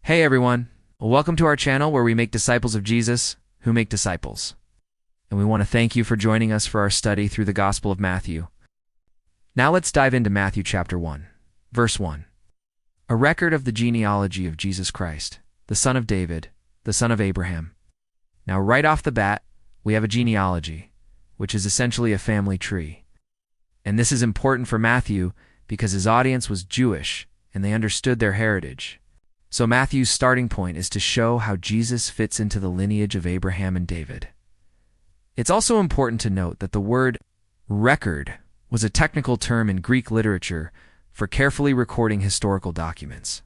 Hey everyone, welcome to our channel where we make disciples of Jesus who make disciples. And we want to thank you for joining us for our study through the Gospel of Matthew. Now let's dive into Matthew chapter 1, verse 1. A record of the genealogy of Jesus Christ, the son of David, the son of Abraham. Now right off the bat, we have a genealogy, which is essentially a family tree. And this is important for Matthew because his audience was Jewish and they understood their heritage. So Matthew's starting point is to show how Jesus fits into the lineage of Abraham and David. It's also important to note that the word record was a technical term in Greek literature for carefully recording historical documents.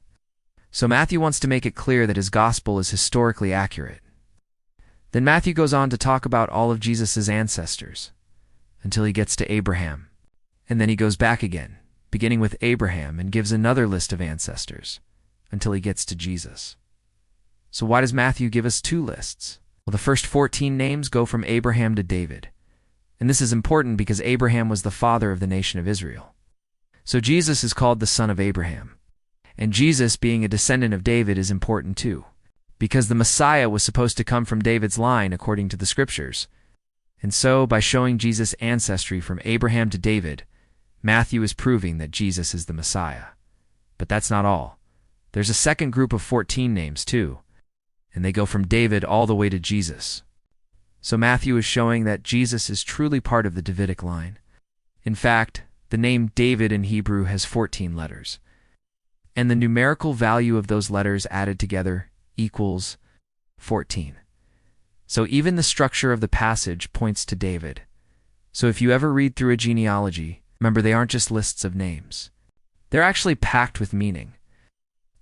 So Matthew wants to make it clear that his gospel is historically accurate. Then Matthew goes on to talk about all of Jesus' ancestors until he gets to Abraham. And then he goes back again, beginning with Abraham, and gives another list of ancestors until he gets to Jesus. So why does Matthew give us two lists? Well, the first 14 names go from Abraham to David. And this is important because Abraham was the father of the nation of Israel. So Jesus is called the son of Abraham. And Jesus, being a descendant of David, is important too, because the Messiah was supposed to come from David's line according to the scriptures. And so, by showing Jesus' ancestry from Abraham to David, Matthew is proving that Jesus is the Messiah. But that's not all. There's a second group of 14 names too, and they go from David all the way to Jesus. So Matthew is showing that Jesus is truly part of the Davidic line. In fact, the name David in Hebrew has 14 letters, and the numerical value of those letters added together equals 14. So even the structure of the passage points to David. So if you ever read through a genealogy, remember they aren't just lists of names. They're actually packed with meaning.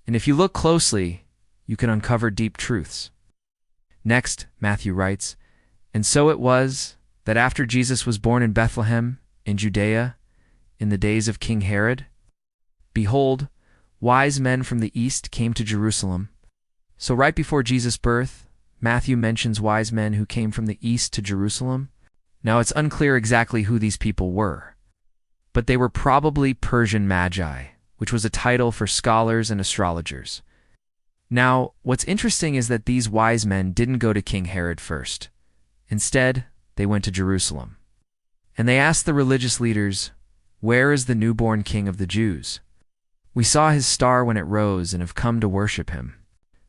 And if you look closely, you can uncover deep truths. Next, Matthew writes, "And so it was that after Jesus was born in Bethlehem, in Judea, in the days of King Herod, behold, wise men from the east came to Jerusalem." So right before Jesus' birth, Matthew mentions wise men who came from the east to Jerusalem. Now it's unclear exactly who these people were, but they were probably Persian magi, which was a title for scholars and astrologers. Now, what's interesting is that these wise men didn't go to King Herod first. Instead, they went to Jerusalem. And they asked the religious leaders, "Where is the newborn king of the Jews? We saw his star when it rose and have come to worship him."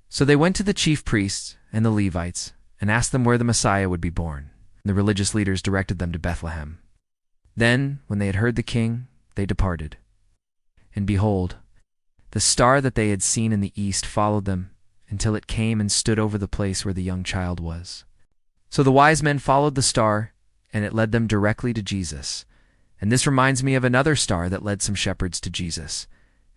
So they went to the chief priests and the Levites and asked them where the Messiah would be born. The religious leaders directed them to Bethlehem. Then, when they had heard the king, they departed. And behold, the star that they had seen in the east followed them until it came and stood over the place where the young child was. So the wise men followed the star, and it led them directly to Jesus. And this reminds me of another star that led some shepherds to Jesus,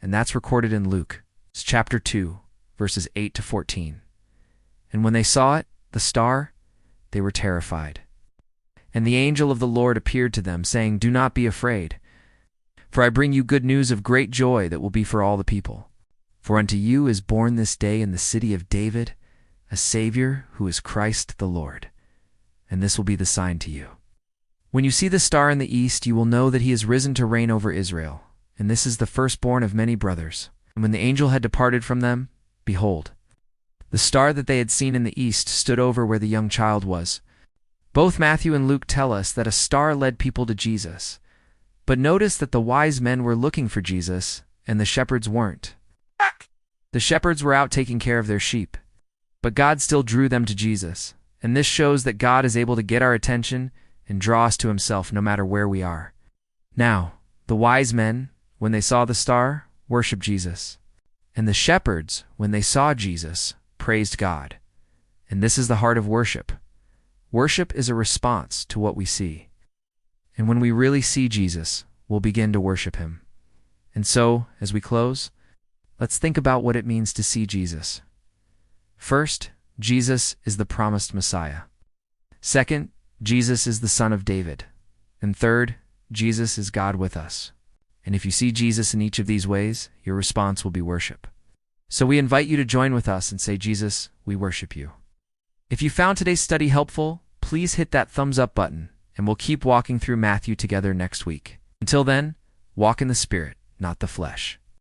and that's recorded in Luke, chapter 2, verses 8 to 14. "And when they saw it, the star, they were terrified. And the angel of the Lord appeared to them, saying, 'Do not be afraid. For I bring you good news of great joy that will be for all the people. For unto you is born this day in the city of David a Savior who is Christ the Lord. And this will be the sign to you. When you see the star in the east, you will know that he has risen to reign over Israel. And this is the firstborn of many brothers.' And when the angel had departed from them, behold, the star that they had seen in the east stood over where the young child was." Both Matthew and Luke tell us that a star led people to Jesus. But notice that the wise men were looking for Jesus, and the shepherds weren't. The shepherds were out taking care of their sheep. But God still drew them to Jesus, and this shows that God is able to get our attention and draw us to himself no matter where we are. Now, the wise men, when they saw the star, worshiped Jesus. And the shepherds, when they saw Jesus, praised God. And this is the heart of worship. Worship is a response to what we see. And when we really see Jesus, we'll begin to worship him. And so, as we close, let's think about what it means to see Jesus. First, Jesus is the promised Messiah. Second, Jesus is the son of David. And third, Jesus is God with us. And if you see Jesus in each of these ways, your response will be worship. So we invite you to join with us and say, "Jesus, we worship you." If you found today's study helpful, please hit that thumbs up button, and we'll keep walking through Matthew together next week. Until then, walk in the Spirit, not the flesh.